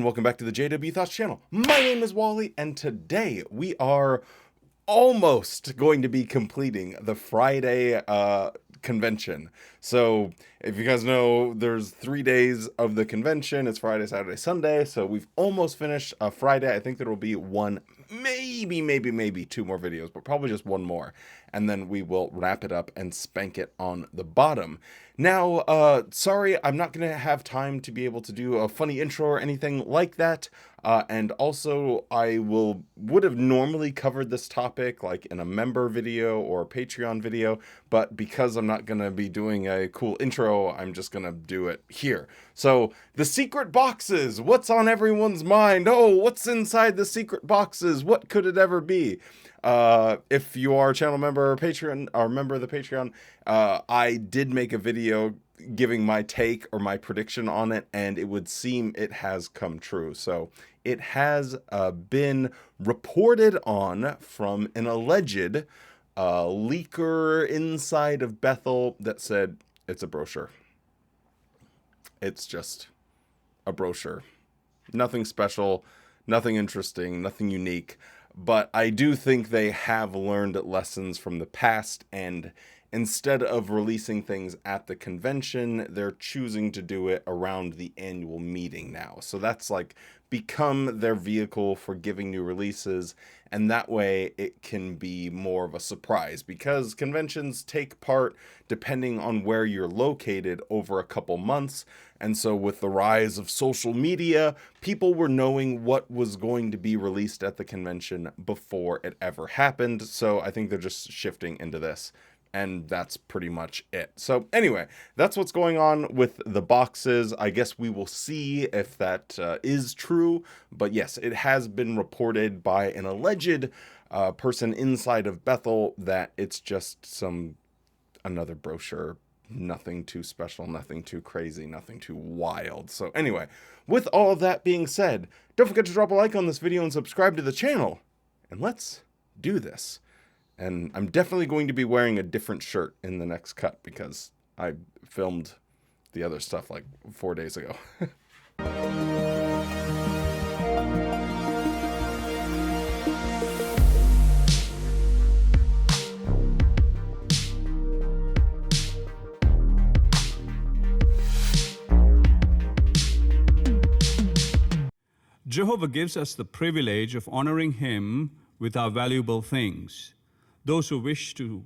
and welcome back to the JW Thoughts channel. My name is Wally, and today we are almost going to be completing the Friday convention. So if you guys know, there's 3 days of the convention. It's Friday, Saturday, Sunday. So we've almost finished Friday. I think there will be one, maybe 2 more videos, but probably just one more. And then we will wrap it up and spank it on the bottom. Now, sorry, I'm not going to have time to be able to do a funny intro or anything like that. And also, I would have normally covered this topic like in a member video or a Patreon video, but because I'm not going to be doing a cool intro, I'm just going to do it here. So, the secret boxes, what's on everyone's mind? Oh, what's inside the secret boxes? What could it ever be? If you are a channel member or Patreon or member of the Patreon, I did make a video giving my take or my prediction on it, and it would seem it has come true. So it has been reported on from an alleged leaker inside of Bethel that said it's a brochure. It's just a brochure. Nothing special, nothing interesting, nothing unique. But I do think they have learned lessons from the past, and instead of releasing things at the convention, they're choosing to do it around the annual meeting now. So that's like become their vehicle for giving new releases, and that way it can be more of a surprise, because conventions take part depending on where you're located over a couple months. And so with the rise of social media, people were knowing what was going to be released at the convention before it ever happened. So I think they're just shifting into this. And that's pretty much it. So anyway, that's what's going on with the boxes. I guess we will see if that is true. But yes, it has been reported by an alleged person inside of Bethel that it's just another brochure. Nothing too special, nothing too crazy, nothing too wild. So anyway, with all of that being said, don't forget to drop a like on this video and subscribe to the channel. And let's do this. And I'm definitely going to be wearing a different shirt in the next cut because I filmed the other stuff like 4 days ago. Jehovah gives us the privilege of honoring him with our valuable things. Those who wish to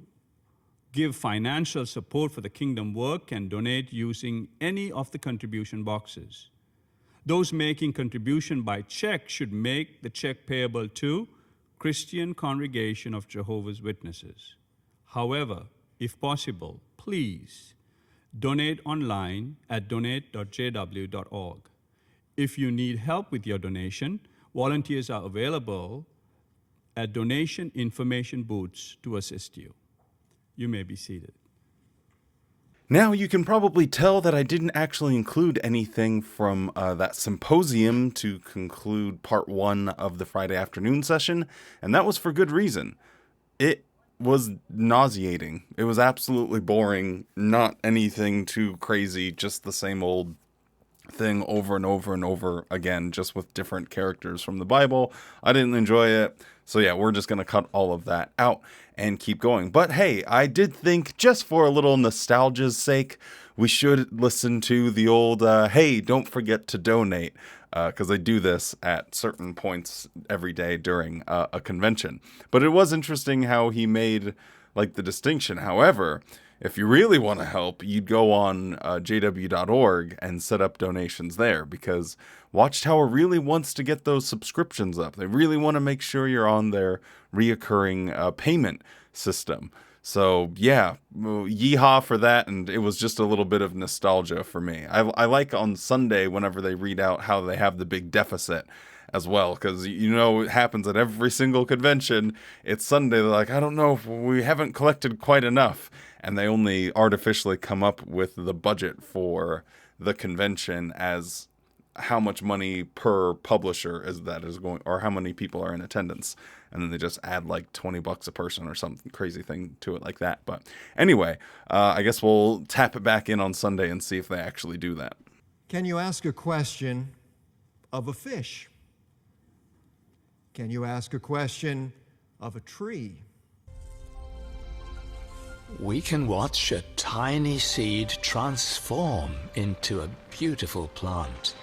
give financial support for the kingdom work can donate using any of the contribution boxes. Those making contribution by check should make the check payable to Christian Congregation of Jehovah's Witnesses. However, if possible, please donate online at donate.jw.org. If you need help with your donation, volunteers are available at donation information booths to assist you. You may be seated. Now, you can probably tell that I didn't actually include anything from that symposium to conclude part 1 of the Friday afternoon session, and that was for good reason. It was nauseating. It was absolutely boring, not anything too crazy, just the same old thing over and over and over again, just with different characters from the Bible. I didn't enjoy it. So yeah, we're just going to cut all of that out and keep going. But hey, I did think just for a little nostalgia's sake, we should listen to the old, hey, don't forget to donate, because I do this at certain points every day during a convention. But it was interesting how he made like the distinction. However, if you really want to help, you'd go on jw.org and set up donations there, because Watchtower really wants to get those subscriptions up. They really want to make sure you're on their reoccurring payment system. So yeah, yeehaw for that, and it was just a little bit of nostalgia for me. I like on Sunday whenever they read out how they have the big deficit as well, because you know it happens at every single convention. It's Sunday, they're like, I don't know if we haven't collected quite enough, and they only artificially come up with the budget for the convention as how much money per publisher is going, or how many people are in attendance, and then they just add like $20 a person or some crazy thing to it like that. But anyway, I guess we'll tap it back in on Sunday and see if they actually do that. Can you ask a question of a fish? Can you ask a question of a tree? We can watch a tiny seed transform into a beautiful plant.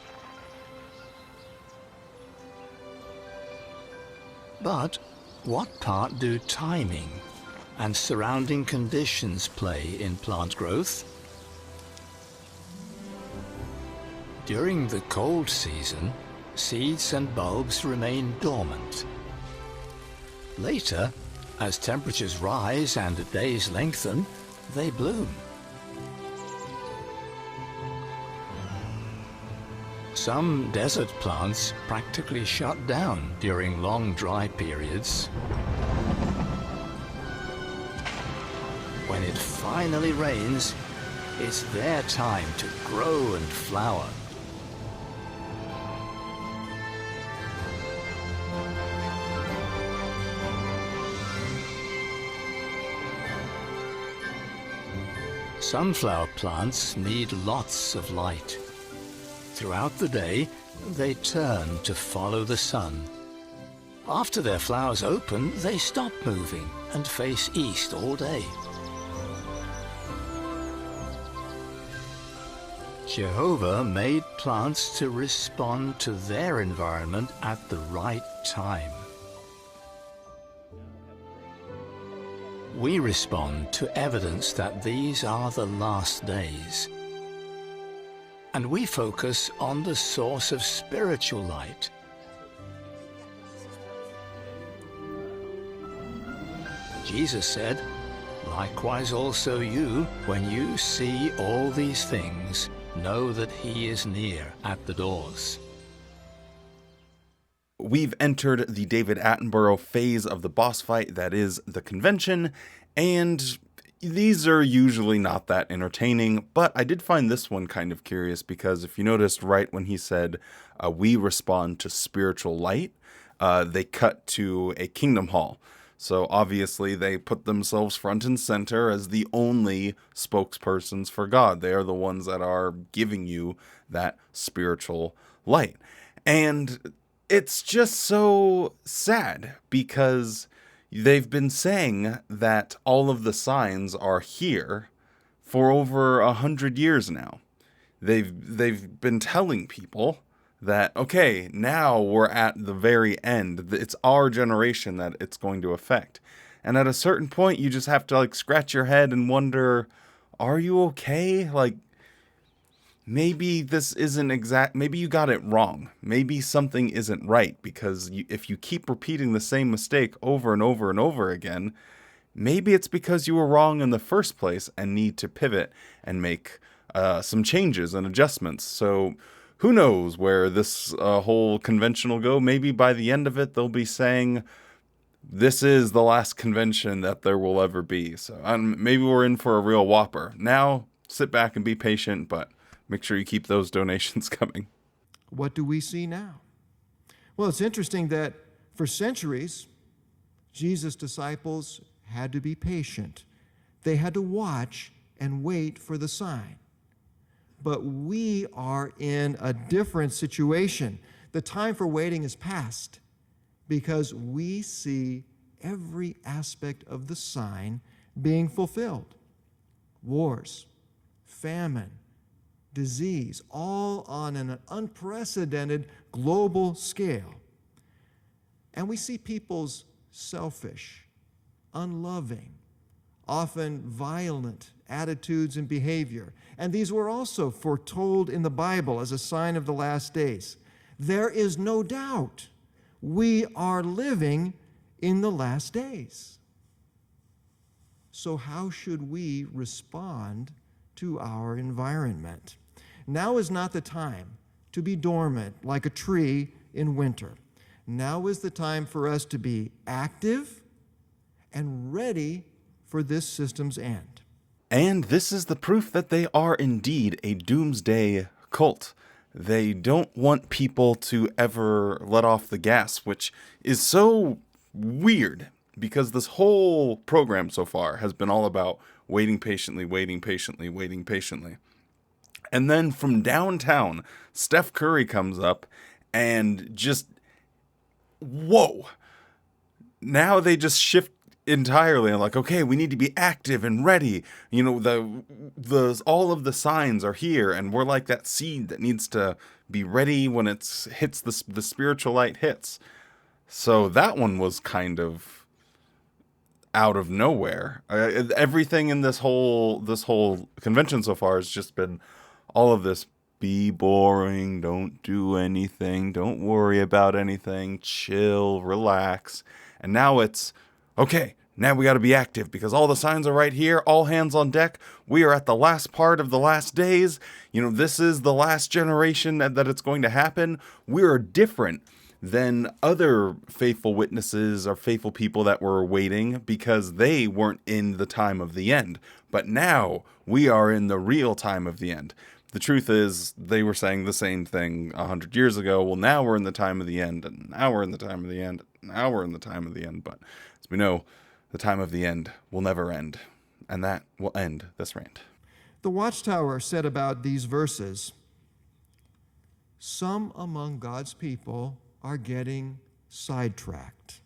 But what part do timing and surrounding conditions play in plant growth? During the cold season, seeds and bulbs remain dormant. Later, as temperatures rise and days lengthen, they bloom. Some desert plants practically shut down during long dry periods. When it finally rains, it's their time to grow and flower. Sunflower plants need lots of light. Throughout the day, they turn to follow the sun. After their flowers open, they stop moving and face east all day. Jehovah made plants to respond to their environment at the right time. We respond to evidence that these are the last days. And we focus on the source of spiritual light. Jesus said, "Likewise also you, when you see all these things, know that he is near at the doors." We've entered the David Attenborough phase of the boss fight, that is the convention, and these are usually not that entertaining, but I did find this one kind of curious because if you noticed right when he said, we respond to spiritual light, they cut to a kingdom hall. So obviously they put themselves front and center as the only spokespersons for God. They are the ones that are giving you that spiritual light. And it's just so sad because they've been saying that all of the signs are here for over 100 years now. They've been telling people that, okay, now we're at the very end. It's our generation that it's going to affect. And at a certain point, you just have to scratch your head and wonder, are you okay? Maybe this isn't exact. Maybe you got it wrong. Maybe something isn't right, because if you keep repeating the same mistake over and over and over again, maybe it's because you were wrong in the first place and need to pivot and make some changes and adjustments. So who knows where this whole convention will go? Maybe by the end of it, they'll be saying, this is the last convention that there will ever be. So maybe we're in for a real whopper. Now, sit back and be patient, but make sure you keep those donations coming. What do we see now? Well, it's interesting that for centuries, Jesus' disciples had to be patient. They had to watch and wait for the sign. But we are in a different situation. The time for waiting is past because we see every aspect of the sign being fulfilled. Wars, famine, disease, all on an unprecedented global scale. And we see people's selfish, unloving, often violent attitudes and behavior. And these were also foretold in the Bible as a sign of the last days. There is no doubt we are living in the last days. So how should we respond to our environment? Now is not the time to be dormant like a tree in winter. Now is the time for us to be active and ready for this system's end. And this is the proof that they are indeed a doomsday cult. They don't want people to ever let off the gas, which is so weird because this whole program so far has been all about waiting patiently, waiting patiently, waiting patiently. And then from downtown, Steph Curry comes up and just, whoa. Now they just shift entirely and like, okay, we need to be active and ready. You know, the all of the signs are here, and we're like that seed that needs to be ready when it's hits the spiritual light hits. So that one was kind of out of nowhere. Everything in this whole convention so far has just been all of this: be boring, don't do anything, don't worry about anything, chill, relax. And now it's, okay, now we got to be active because all the signs are right here. All hands on deck. We are at the last part of the last days. You know, this is the last generation that it's going to happen. We are different than other faithful witnesses or faithful people that were waiting because they weren't in the time of the end. But now we are in the real time of the end. The truth is, they were saying the same thing 100 years ago. Well, now we're in the time of the end, and now we're in the time of the end, now we're in the time of the end. But as we know, the time of the end will never end, and that will end this rant. The Watchtower said about these verses, some among God's people are getting sidetracked.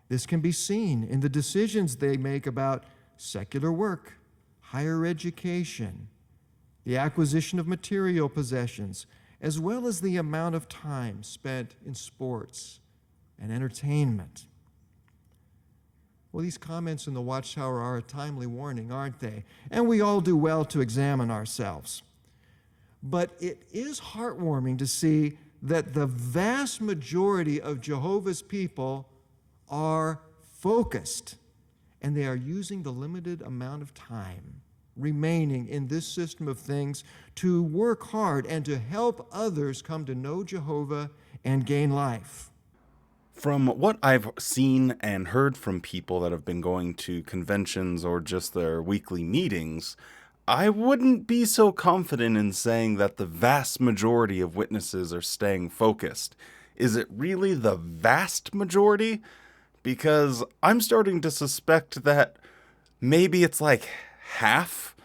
This can be seen in the decisions they make about secular work, higher education, the acquisition of material possessions, as well as the amount of time spent in sports and entertainment. Well, these comments in the Watchtower are a timely warning, aren't they? And we all do well to examine ourselves. But it is heartwarming to see that the vast majority of Jehovah's people are focused, and they are using the limited amount of time remaining in this system of things to work hard and to help others come to know Jehovah and gain life. From what I've seen and heard from people that have been going to conventions or just their weekly meetings, I wouldn't be so confident in saying that the vast majority of witnesses are staying focused. Is it really the vast majority? Because I'm starting to suspect that maybe it's like half.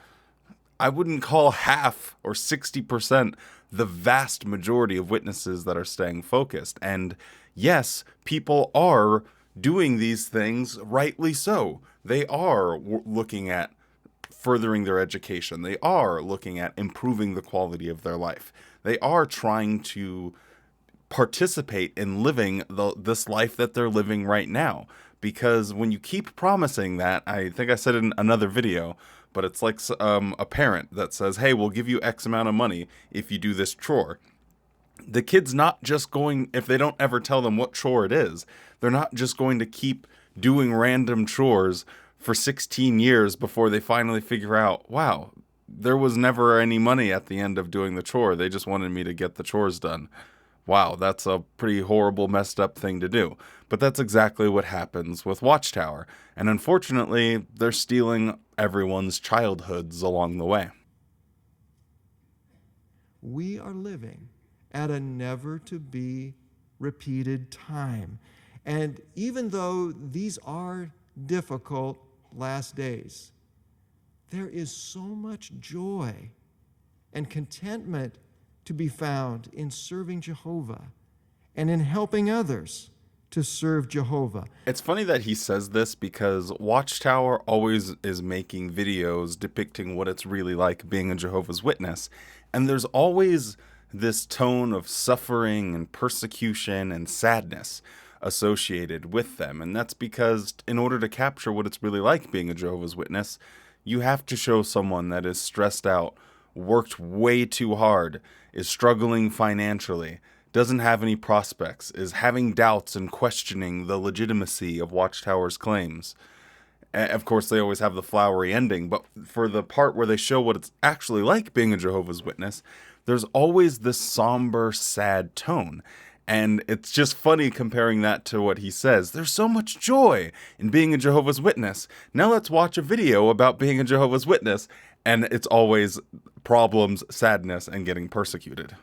I wouldn't call half or 60% the vast majority of witnesses that are staying focused. And yes, people are doing these things, rightly so. They are looking at furthering their education. They are looking at improving the quality of their life. They are trying to participate in living this life that they're living right now. Because when you keep promising that, I think I said in another video, but it's like a parent that says, hey, we'll give you X amount of money if you do this chore. The kid's not just going, if they don't ever tell them what chore it is, they're not just going to keep doing random chores for 16 years before they finally figure out, wow, there was never any money at the end of doing the chore. They just wanted me to get the chores done. Wow, that's a pretty horrible, messed up thing to do. But that's exactly what happens with Watchtower. And unfortunately, they're stealing everyone's childhoods along the way. We are living at a never-to-be repeated time. And even though these are difficult last days, there is so much joy and contentment to be found in serving Jehovah and in helping others to serve Jehovah. It's funny that he says this because Watchtower always is making videos depicting what it's really like being a Jehovah's Witness. And there's always this tone of suffering and persecution and sadness associated with them. And that's because in order to capture what it's really like being a Jehovah's Witness, you have to show someone that is stressed out, worked way too hard, is struggling financially, doesn't have any prospects, is having doubts and questioning the legitimacy of Watchtower's claims. Of course, they always have the flowery ending, but for the part where they show what it's actually like being a Jehovah's Witness, there's always this somber, sad tone. And it's just funny comparing that to what he says. There's so much joy in being a Jehovah's Witness. Now let's watch a video about being a Jehovah's Witness. And it's always problems, sadness, and getting persecuted.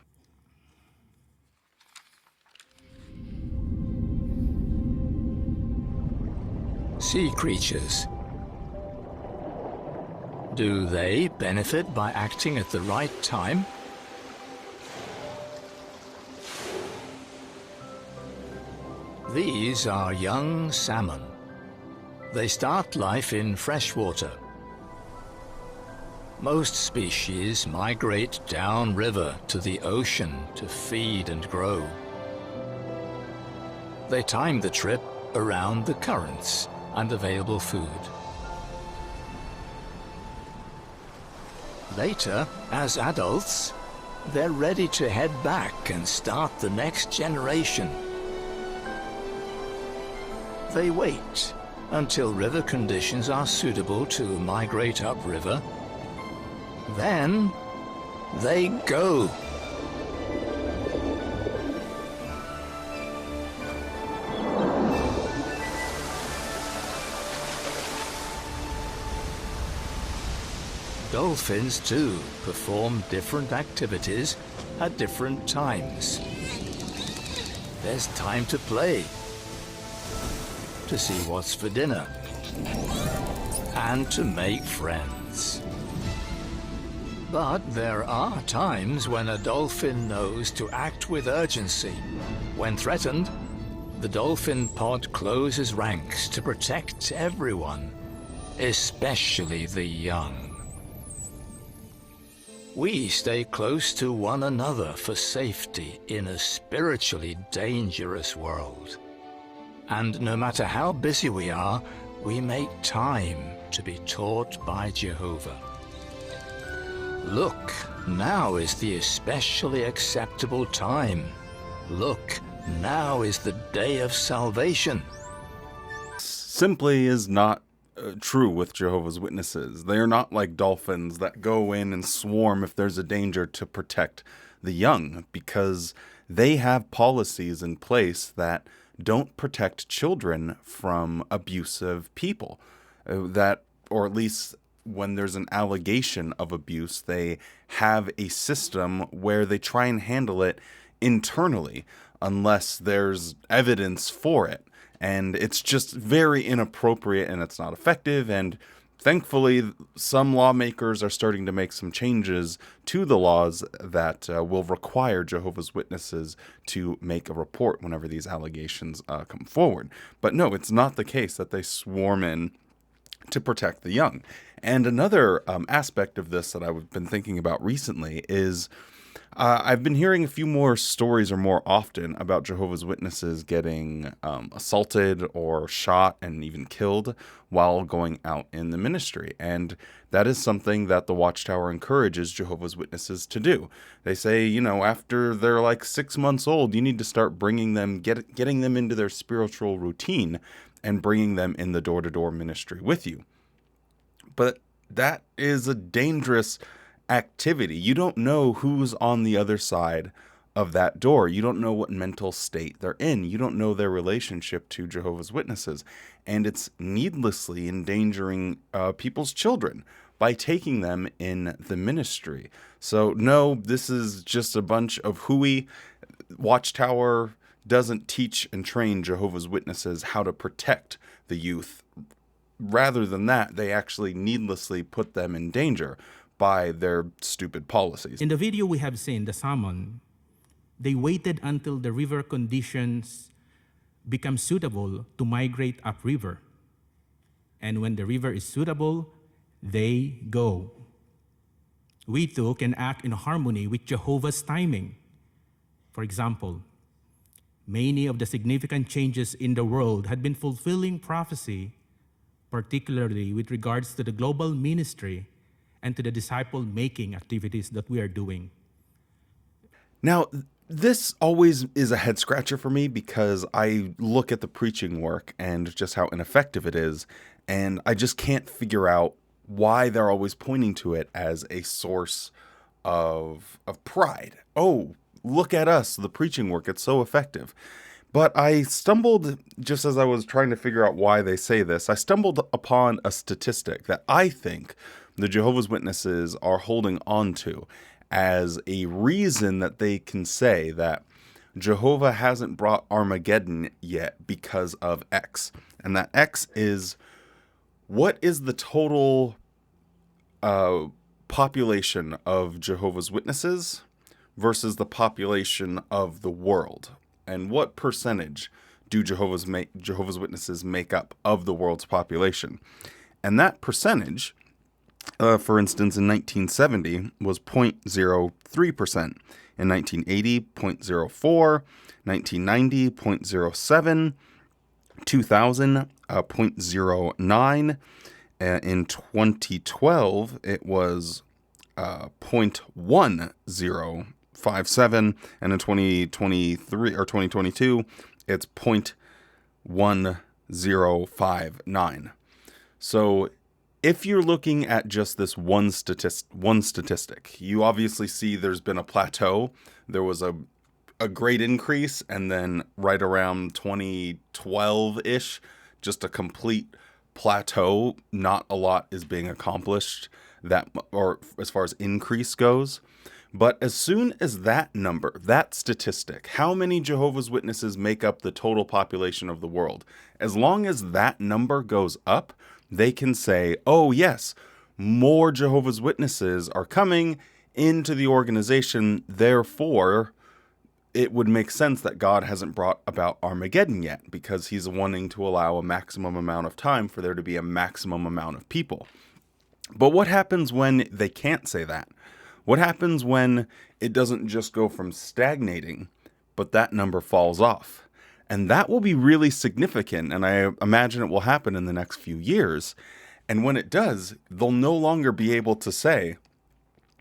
Sea creatures. Do they benefit by acting at the right time? These are young salmon. They start life in freshwater. Most species migrate downriver to the ocean to feed and grow. They time the trip around the currents and available food. Later, as adults, they're ready to head back and start the next generation. They wait until river conditions are suitable to migrate upriver. Then they go. Dolphins, too, perform different activities at different times. There's time to play, to see what's for dinner, and to make friends. But there are times when a dolphin knows to act with urgency. When threatened, the dolphin pod closes ranks to protect everyone, especially the young. We stay close to one another for safety in a spiritually dangerous world. And no matter how busy we are, we make time to be taught by Jehovah. Look, now is the especially acceptable time. Look, now is the day of salvation. Simply is not true with Jehovah's Witnesses. They are not like dolphins that go in and swarm if there's a danger to protect the young, because they have policies in place that don't protect children from abusive people. Or at least when there's an allegation of abuse, they have a system where they try and handle it internally unless there's evidence for it. And it's just very inappropriate and it's not effective. And thankfully, some lawmakers are starting to make some changes to the laws that will require Jehovah's Witnesses to make a report whenever these allegations come forward. But no, it's not the case that they swarm in to protect the young. And another aspect of this that I've been thinking about recently is I've been hearing a few more stories or more often about Jehovah's Witnesses getting assaulted or shot and even killed while going out in the ministry. And that is something that the Watchtower encourages Jehovah's Witnesses to do. They say, you know, after they're like 6 months old, you need to start bringing them, getting them into their spiritual routine and bringing them in the door-to-door ministry with you. But that is a dangerous activity. You don't know who's on the other side of that door. You don't know what mental state they're in. You don't know their relationship to Jehovah's Witnesses. And it's needlessly endangering people's children by taking them in the ministry. So no, this is just a bunch of hooey. Watchtower doesn't teach and train Jehovah's Witnesses how to protect the youth. Rather than that, they actually needlessly put them in danger by their stupid policies. In the video we have seen, the salmon, they waited until the river conditions become suitable to migrate upriver. And when the river is suitable, they go. We too can act in harmony with Jehovah's timing. For example, many of the significant changes in the world had been fulfilling prophecy, particularly with regards to the global ministry and to the disciple-making activities that we are doing. Now, this always is a head-scratcher for me because I look at the preaching work and just how ineffective it is, and I just can't figure out why they're always pointing to it as a source of pride. Oh, look at us, the preaching work, it's so effective. But I stumbled, just as I was trying to figure out why they say this, I stumbled upon a statistic that I think the Jehovah's Witnesses are holding on to as a reason that they can say that Jehovah hasn't brought Armageddon yet because of X. And that X is, what is the total population of Jehovah's Witnesses versus the population of the world? And what percentage do Jehovah's Witnesses make up of the world's population? And that percentage, for instance, in 1970 was 0.03%. In 1980, 0.04, 1990, 0.07, 2000, 0.09. In 2012, it was 0.1057, and in 2023 or 2022, it's 0.1059. So if you're looking at just this one statistic, you obviously see there's been a plateau. There was a great increase, and then right around 2012-ish, just a complete plateau. Not a lot is being accomplished or as far as increase goes. But as soon as that number, that statistic, how many Jehovah's Witnesses make up the total population of the world, as long as that number goes up, they can say, oh yes, more Jehovah's Witnesses are coming into the organization, therefore it would make sense that God hasn't brought about Armageddon yet, because he's wanting to allow a maximum amount of time for there to be a maximum amount of people. But what happens when they can't say that? What happens when it doesn't just go from stagnating, but that number falls off? And that will be really significant, and I imagine it will happen in the next few years. And when it does, they'll no longer be able to say,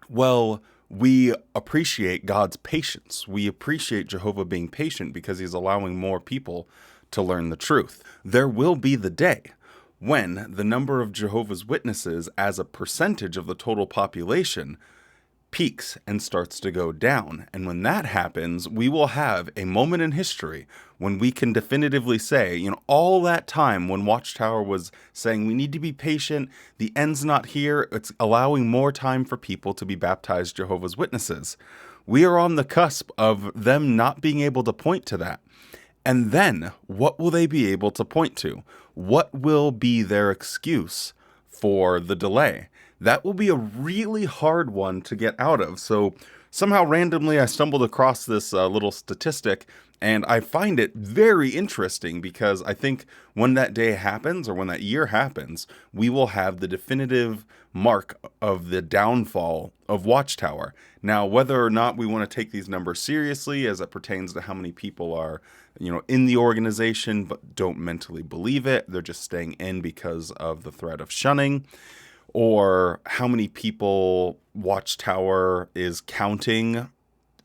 well, we appreciate God's patience. We appreciate Jehovah being patient because he's allowing more people to learn the truth. There will be the day when the number of Jehovah's Witnesses as a percentage of the total population peaks and starts to go down. And when that happens, we will have a moment in history when we can definitively say, all that time when Watchtower was saying we need to be patient, the end's not here, it's allowing more time for people to be baptized Jehovah's Witnesses. We are on the cusp of them not being able to point to that. And then what will they be able to point to? What will be their excuse for the delay? That will be a really hard one to get out of. So somehow randomly I stumbled across this little statistic, and I find it very interesting because I think when that day happens, or when that year happens, we will have the definitive mark of the downfall of Watchtower. Now, whether or not we want to take these numbers seriously as it pertains to how many people are, in the organization but don't mentally believe it, they're just staying in because of the threat of shunning, or how many people Watchtower is counting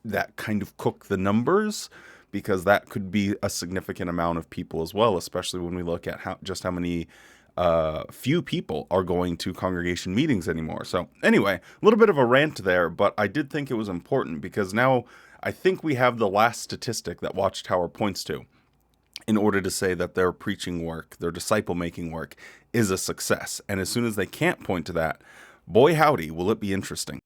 that kind of cook the numbers, because that could be a significant amount of people as well, especially when we look at how many few people are going to congregation meetings anymore. So anyway, a little bit of a rant there, but I did think it was important because now I think we have the last statistic that Watchtower points to in order to say that their preaching work, their disciple-making work is a success. And as soon as they can't point to that, boy howdy, will it be interesting.